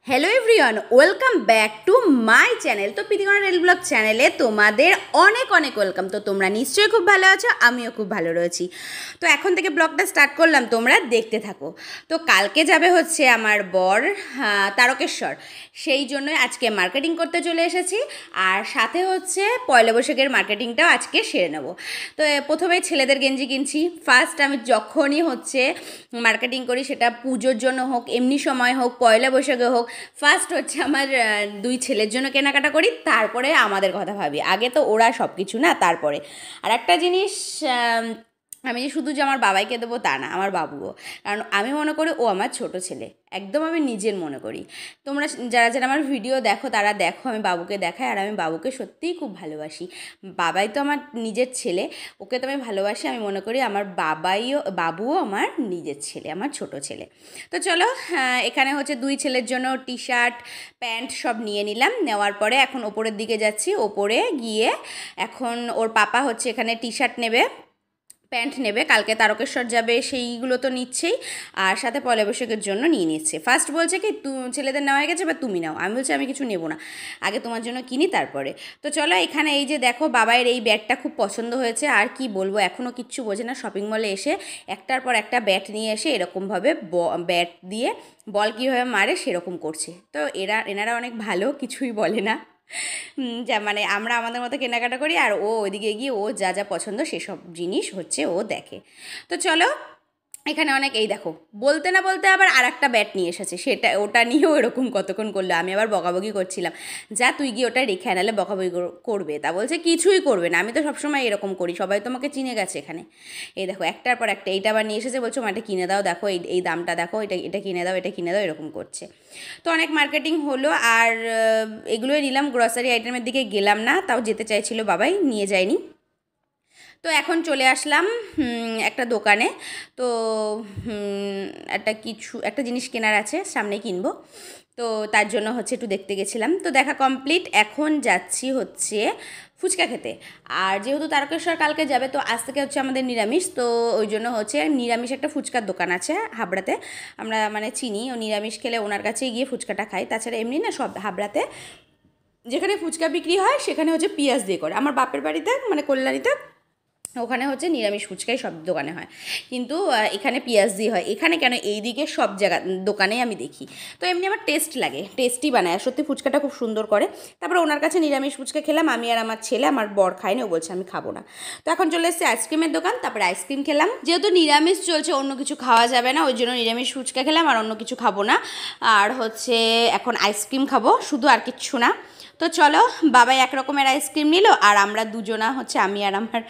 Hello everyone, welcome back to my channel. তো Pritikana rail blog চ্যানেলে তোমাদের অনেক অনেক ওয়েলকাম। তো তোমরা নিশ্চয়ই খুব ভালো আছো, আমিও খুব ভালো রয়েছি। তো এখন থেকে ব্লগটা স্টার্ট করলাম, তোমরা দেখতে থাকো। তো কালকে যাবে হচ্ছে আমার বর তারকেশ্বর, সেই জন্যই আজকে মার্কেটিং করতে চলে এসেছি। আর সাথে হচ্ছে পয়লা বৈশাখের মার্কেটিংটাও আজকে সেরে নেব। তো প্রথমে ছেলেদের গেঞ্জি কিনছি। ফার্স্ট আমি যখনই হচ্ছে মার্কেটিং করি, সেটা পুজোর জন্য হোক, এমনি সময় হোক, পয়লা বৈশাখে হোক, ফার্স্ট হচ্ছে আমার দুই ছেলের জন্য কেনাকাটা করি, তারপরে আমাদের কথা ভাবি। আগে তো ওরা সব কিছু না, তারপরে। আর একটা জিনিস, আমি যে শুধু যে আমার বাবাইকে দেবো তা না, আমার বাবুও। কারণ আমি মনে করি ও আমার ছোট ছেলে, একদম আমি নিজের মনে করি। তোমরা যারা যারা আমার ভিডিও দেখো তারা দেখো, আমি বাবুকে দেখাই, আর আমি বাবুকে সত্যিই খুব ভালোবাসি। বাবাই তো আমার নিজের ছেলে, ওকে তো আমি ভালোবাসি। আমি মনে করি আমার বাবুও আমার নিজের ছেলে, আমার ছোট ছেলে। তো চলো, এখানে হচ্ছে দুই ছেলের জন্য টি শার্ট, প্যান্ট সব নিয়ে নিলাম। নেওয়ার পরে এখন ওপরের দিকে যাচ্ছি। ওপরে গিয়ে এখন ওর পাপা হচ্ছে এখানে টি শার্ট নেবে, প্যান্ট নেবে, কালকে তারকেশ্বর যাবে, সেইগুলো তো নিচ্ছেই। আর সাথে পয়লা বৈশাখের জন্য নিয়ে নিচ্ছে। ফার্স্ট বলছে কি ছেলেদের নেওয়া হয়ে গেছে, বা তুমি নাও। আমি বলছি আমি কিছু নেবো না, আগে তোমার জন্য কিনি তারপরে। তো চলো, এখানে এই যে দেখো, বাবাইয়ের এই ব্যাটটা খুব পছন্দ হয়েছে। আর কি বলবো, এখনও কিচ্ছু বোঝে না। শপিং মলে এসে একটার পর একটা ব্যাট নিয়ে এসে এরকমভাবে ব্যাট দিয়ে বল কীভাবে মারে সেরকম করছে। তো এনারা অনেক ভালো, কিছুই বলে না। যা মানে আমরা আমাদের মতো কেনাকাটা করি, আর ও ওইদিকে গিয়ে ও যা যা পছন্দ সেসব জিনিস হচ্ছে ও দেখে। তো চলো, এখানে অনেক, এই দেখো, বলতে না বলতে আবার আর একটা ব্যাট নিয়ে এসেছে, ওটা নিয়েও এরকম কতক্ষণ করলো। আমি আবার বকাবকি করছিলাম, যা তুই গিয়ে ওটা রেখে আনালে বকাবকি করবে। তা বলছে কিছুই করবে না, আমি তো সবসময় এরকম করি, সবাই তোমাকে চিনে গেছে এখানে। এই দেখো, একটার পর একটা, এইটা আবার নিয়ে এসেছে, বলছো এটা কিনে দাও, দেখো এই দামটা দেখো, এটা কিনে দাও, এটা কিনে দাও, এরকম করছে। তো অনেক মার্কেটিং হলো, আর এগুলোই নিলাম। গ্রসারি আইটেমের দিকে গেলাম না, তাও যেতে চাইছিল বাবাই, নিয়ে যায়নি। তো এখন চলে আসলাম একটা দোকানে। তো একটা জিনিস কেনার আছে, সামনে কিনবো। তো তার জন্য হচ্ছে একটু দেখতে গেছিলাম। তো দেখা কমপ্লিট, এখন যাচ্ছি হচ্ছে ফুচকা খেতে। আর যেহেতু তারকেশ্বর কালকে যাবে, তো আজ থেকে হচ্ছে আমাদের নিরামিষ। তো ওই জন্য হচ্ছে নিরামিষ একটা ফুচকার দোকান আছে হাবড়াতে, আমরা মানে চিনি। ও নিরামিষ খেলে ওনার কাছেই গিয়ে ফুচকাটা খাই। তাছাড়া এমনি না, সব হাবড়াতে যেখানে ফুচকা বিক্রি হয় সেখানে হচ্ছে পেঁয়াজ দিয়ে করে। আমার বাপের বাড়িতে মানে কল্যাণীতে, ওখানে হচ্ছে নিরামিষ ফুচকাই সব দোকানে হয়, কিন্তু এখানে পেঁয়াজ দিয়ে হয়। এখানে কেন, এই দিকে সব দোকানেই আমি দেখি। তো এমনি আমার টেস্ট লাগে, টেস্টি বানায়, আর সত্যি ফুচকাটা খুব সুন্দর করে। তারপরে ওনার কাছে নিরামিষ ফুচকা খেলাম আমি আর আমার ছেলে। আমার বর খায়নি, ও বলছে আমি খাবো না। তো এখন চলে এসেছে আইসক্রিমের দোকান, তারপরে আইসক্রিম খেলাম। যেহেতু নিরামিষ চলছে, অন্য কিছু খাওয়া যাবে না, ওই জন্য নিরামিষ ফুচকা খেলাম, আর অন্য কিছু খাবো না। আর হচ্ছে এখন আইসক্রিম খাবো শুধু, আর কিচ্ছু না। তো চলো, বাবাই এক রকমের আইসক্রিম নিল, আর আমরা দুজনা হচ্ছে, আমি আর আমার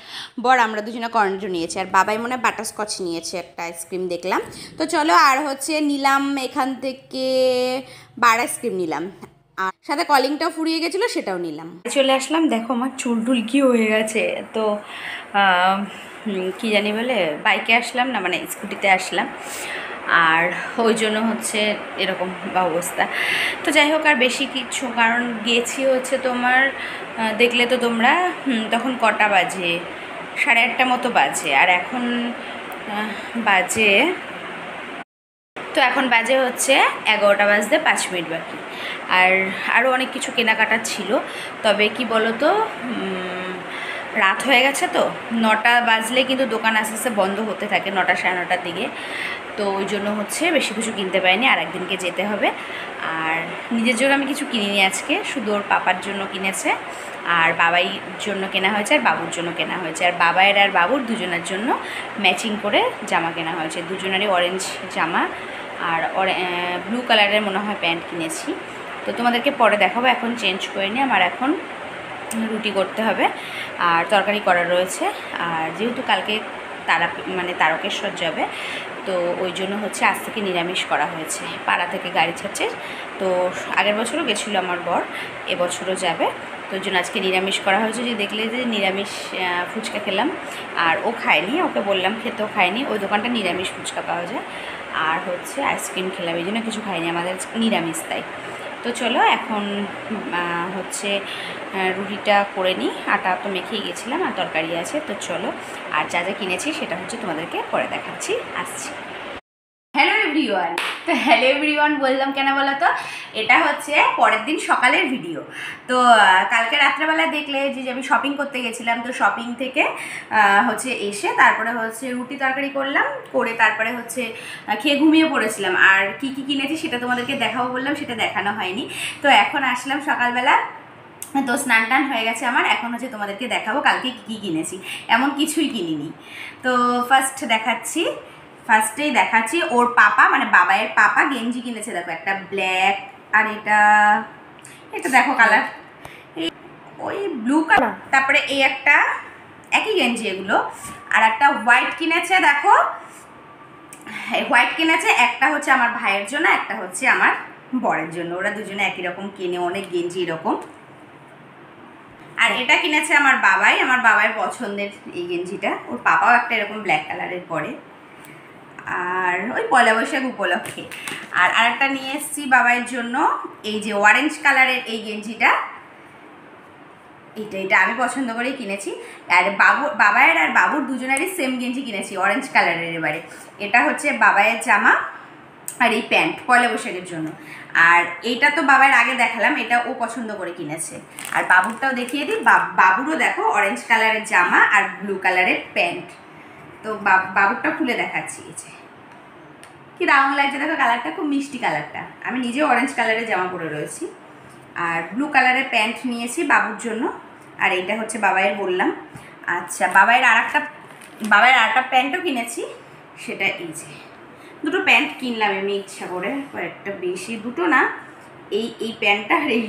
বর, আমরা দুজনা কর্নেটো নিয়েছি। আর বাবাই মনে হয় বাটারস্কচ নিয়েছে একটা আইসক্রিম দেখলাম। তো চলো, আর হচ্ছে নিলাম এখান থেকে বার আইসক্রিম নিলাম, আর সাথে কলিংটাও ফুরিয়ে গেছিলো, সেটাও নিলাম। চলে আসলাম, দেখো আমার চুল টুল কি হয়ে গেছে। তো কি জানি বলে বাইকে আসলাম না, মানে স্কুটিতে আসলাম, আর ওই জন্য হচ্ছে এরকম অবস্থা। তো যাই হোক, আর বেশি কিছু, কারণ গেছি হচ্ছে তোমার, দেখলে তো তোমরা, তখন কটা বাজে, 8:30 মতো বাজে। আর এখন বাজে, তো এখন বাজে হচ্ছে 11টা বাজতে 5 মিনিট বাকি। আর আরও অনেক কিছু কেনাকাটা ছিল, তবে কি বলো তো, রাত হয়ে গেছে। তো 9টা বাজলে কিন্তু দোকান আস্তে আস্তে বন্ধ হতে থাকে, 9টা 9:30টার দিকে। তো ওই জন্য হচ্ছে বেশি কিছু কিনতে পারিনি, আর একদিনকে যেতে হবে। আর নিজের জন্য আমি কিছু কিনিনি আজকে, শুধু ওর পাপার জন্য কিনেছে, আর বাবাইয়ের জন্য কেনা হয়েছে, আর বাবুর জন্য কেনা হয়েছে। আর বাবাইয়ের আর বাবুর দুজনের জন্য ম্যাচিং করে জামা কেনা হয়েছে, দুজনেরই অরেঞ্জ জামা, আর ব্লু কালারের মনে হয় প্যান্ট কিনেছি। তো তোমাদেরকে পরে দেখাবো, এখন চেঞ্জ করে নিই। আমার এখন রুটি করতে হবে, আর তরকারি করা রয়েছে। আর যেহেতু কালকে তারকেশ্বর যাবে, তো ওই জন্য হচ্ছে আজ থেকে নিরামিষ করা হয়েছে। পাড়া থেকে গাড়ি ছাড়ছে, তো আগের বছরও গেছিলো আমার বর, এবছরও যাবে। তো ওই জন্য আজকে নিরামিষ করা হয়েছে। যে দেখলে যে নিরামিষ ফুচকা খেলাম, আর ও খায়নি, ওকে বললাম খেতেও খায়নি। ওই দোকানটা নিরামিষ ফুচকা পাওয়া যায়। আর হচ্ছে আইসক্রিম খেলাম, এই জন্য কিছু খাইনি, আমাদের নিরামিষ তাই। তো চলো, এখন হচ্ছে রুটিটা করে নিই। আটা তো মেখেই গেছিলাম, আর তরকারি আছে। তো চলো, আর যা যা কিনেছি সেটা হচ্ছে তোমাদেরকে পরে দেখাচ্ছি, আসছি। Hello everyone. তো হ্যালো এভরিওয়ান বললাম কেন বলো তো, এটা হচ্ছে পরের দিন সকালের ভিডিও। তো কালকে রাত্রেবেলা দেখলে যে আমি শপিং করতে গেছিলাম, তো শপিং থেকে হচ্ছে এসে তারপরে হচ্ছে রুটি তরকারি করলাম, করে তারপরে হচ্ছে খেয়ে ঘুমিয়ে পড়েছিলাম। আর কি কি কিনেছি সেটা তোমাদেরকে দেখাবো বললাম, সেটা দেখানো হয়নি। তো এখন আসলাম সকালবেলা, তো স্নান টান হয়ে গেছে আমার, এখন হচ্ছে তোমাদেরকে দেখাবো কালকে কী কী কিনেছি। এমন কিছুই কিনিনি। তো ফার্স্টেই দেখাচ্ছি ওর পাপা, মানে বাবাইয়ের পাপা গেঞ্জি কিনেছে। দেখো একটা ব্ল্যাক, আর এটা দেখো কালার ওই ব্লু কালার, তারপরে এই একটা একই গেঞ্জি এগুলো, আর একটা হোয়াইট কিনেছে। দেখো হোয়াইট কিনেছে, একটা হচ্ছে আমার ভাইয়ের জন্য, একটা হচ্ছে আমার বরের জন্য। ওরা দুজনে একই রকম কিনে অনেক গেঞ্জি এরকম। আর এটা কিনেছে আমার বাবাইয়ের পছন্দের এই গেঞ্জিটা। ওর পাপাও একটা এরকম ব্ল্যাক কালারের পরে, আর ওই পয়লা বৈশাখ উপলক্ষে। আর আরেকটা নিয়ে এসেছি বাবাইয়ের জন্য, এই যে অরেঞ্জ কালারের এই গেঞ্জিটা, এটা আমি পছন্দ করেই কিনেছি। আর বাবাইয়ের আর বাবুর দুজনেরই সেম গেঞ্জি কিনেছি অরেঞ্জ কালারের। এবারে এটা হচ্ছে বাবাইয়ের জামা আর এই প্যান্ট পয়লা বৈশাখের জন্য। আর এইটা তো বাবার আগে দেখালাম, এটা ও পছন্দ করে কিনেছে। আর বাবুরটাও দেখিয়ে দিই, বাবুরও দেখো অরেঞ্জ কালারের জামা আর ব্লু কালারের প্যান্ট। তো বাবুরটা খুলে দেখাচ্ছি, এই যে কি দারুণ লাগছে দেখো, কালারটা খুব মিষ্টি কালারটা। আমি নিজেও অরেঞ্জ কালারের জামা পরে রয়েছি, আর ব্লু কালারের প্যান্ট নিয়েছি বাবুর জন্য। আর এইটা হচ্ছে বাবাইয়ের বললাম। আচ্ছা, বাবাইয়ের আর একটা প্যান্টও কিনেছি, সেটা এই যে দুটো প্যান্ট কিনলাম এমনি ইচ্ছা করে, একটা বেশি, দুটো না, এই প্যান্টটা আর এই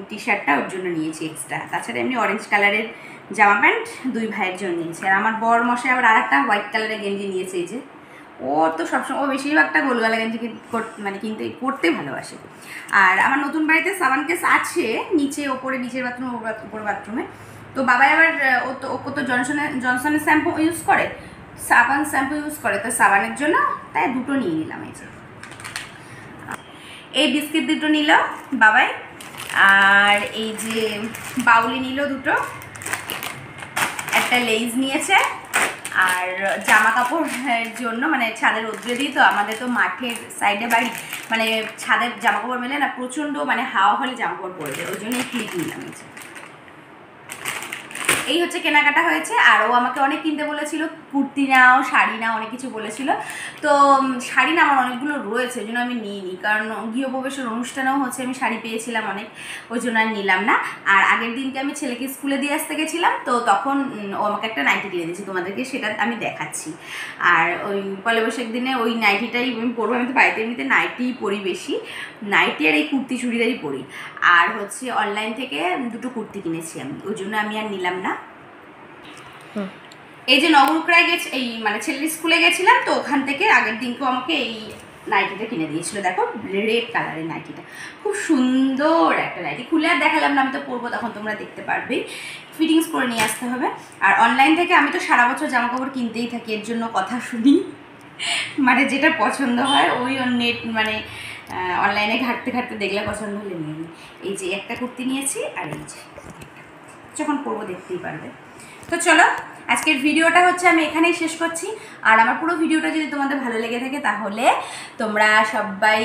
টি শার্টটা ওর জন্য নিয়েছি এক্সট্রা। তাছাড়া এমনি অরেঞ্জ কালারের জামা প্যান্ট দুই ভাইয়ের জন্য নিয়েছি। আর আমার বর মশাই আবার আর একটা হোয়াইট কালারের গেঞ্জি নিয়েছে। এই যে ও তো সবসময়, ও বেশিরভাগটা গোলগলা গেঞ্জি মানে কিনতে পরতে ভালোবাসে। আর আমার নতুন বাড়িতে সাবান কেস আছে, নিচে ওপরে, নিচের বাথরুমে ওপর বাথরুমে। তো বাবাই আবার ও তো জনসনের শ্যাম্পু ইউজ করে, সাবান শ্যাম্পু ইউজ করে, তো সাবানের জন্য তাই দুটো নিয়ে নিলাম। এই বিস্কিট দুটো নিল বাবাই, আর এই যে বাউলি নিল দুটো, একটা লেইজ নিয়েছে। আর জামা কাপড়ের জন্য, মানে ছাদের রোদ্রে দিই তো, আমাদের তো মাঠের সাইডে বাড়ি, মানে ছাদের জামা কাপড় মেলে না, প্রচণ্ড মানে হাওয়া হলে জামা কাপড় পরে যায়, ওই জন্য এই ক্লিপ নিলাম। এই হচ্ছে কেনাকাটা হয়েছে। আর ও আমাকে অনেক কিনতে বলেছিল, কুর্তি নাও, শাড়ি নাও, অনেক কিছু বলেছিল। তো শাড়ি না আমার অনেকগুলো রয়েছে, ওই জন্য আমি নিইনি, কারণ গৃহপ্রবেশের অনুষ্ঠানেও হচ্ছে আমি শাড়ি পেয়েছিলাম অনেক, ওই জন্য আর নিলাম না। আর আগের দিনকে আমি ছেলেকে স্কুলে দিয়ে আসতে গেছিলাম, তো তখন ও আমাকে একটা নাইটি কিনে দিয়েছি, তোমাদেরকে সেটা আমি দেখাচ্ছি। আর ওই পয়লা বৈশাখ দিনে ওই নাইটিটাই আমি পরবো। আমি তো বাড়িতে এমনিতে নাইটিই পরি বেশি, নাইটি আর এই কুর্তি চুড়িদারই পরি। আর হচ্ছে অনলাইন থেকে দুটো কুর্তি কিনেছি আমি, ওই জন্য আমি আর নিলাম না। এই যে নগরুকরায় গেছে, এই মানে ছেলের স্কুলে গেছিলাম, তো ওখান থেকে আগের দিনকেও আমাকে এই নাইটিটা কিনে দিয়েছিল। দেখো রেড কালারের নাইটিটা, খুব সুন্দর একটা নাইটি। খুলে আর দেখালাম না, আমি তো পরবো তখন তোমরা দেখতে পারবেই। ফিটিংস করে নিয়ে আসতে হবে। আর অনলাইন থেকে আমি তো সারা বছর জামা কাপড় কিনতেই থাকি, এর জন্য কথা শুনি, মানে যেটা পছন্দ হয় ওই নেট, মানে অনলাইনে ঘাটতে দেখলে পছন্দ হলে নিয়ে নিই। এই যে একটা কুর্তি নিয়েছি, আর এই যে যখন পরবো দেখতেই পারবে। তো চলো, আজকের ভিডিওটা হচ্ছে আমি এখানেই শেষ করছি। আর আমার পুরো ভিডিওটা যদি তোমাদের ভালো লেগে থাকে, তাহলে তোমরা সবাই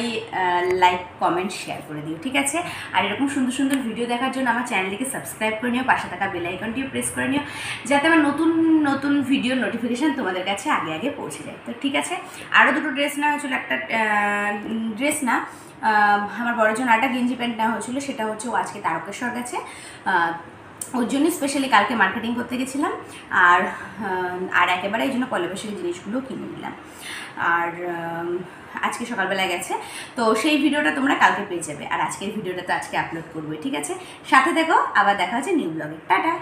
লাইক, কমেন্ট, শেয়ার করে দিও, ঠিক আছে? আর এরকম সুন্দর সুন্দর ভিডিও দেখার জন্য আমার চ্যানেলটিকে সাবস্ক্রাইব করে নিও, পাশে থাকা বেল আইকনটিও প্রেস করে নিও, যাতে আমার নতুন নতুন ভিডিওর নোটিফিকেশান তোমাদের কাছে আগে আগে পৌঁছে যায়। তো ঠিক আছে, আরও দুটো ড্রেস নেওয়া হয়েছিল, একটা ড্রেস না, আমার বড় জন্য একটা গেঞ্জি প্যান্ট নেওয়া হয়েছিলো, সেটা হচ্ছে ও আজকে তারকেশ্বর গেছে, ওর জন্য স্পেশালি কালকে মার্কেটিং করতে গেছিলাম। আর একেবারে এই জন্য পয়লা বৈশাখের জিনিসগুলো কিনে নিলাম। আর আজকে সকালবেলায় গেছে, তো সেই ভিডিওটা তোমরা কালকে পেয়ে যাবে। আর আজকের ভিডিওটা তো আজকে আপলোড করবোই, ঠিক আছে? সাথে দেখো, আবার দেখা হচ্ছে নিউ ব্লগে। টাটা।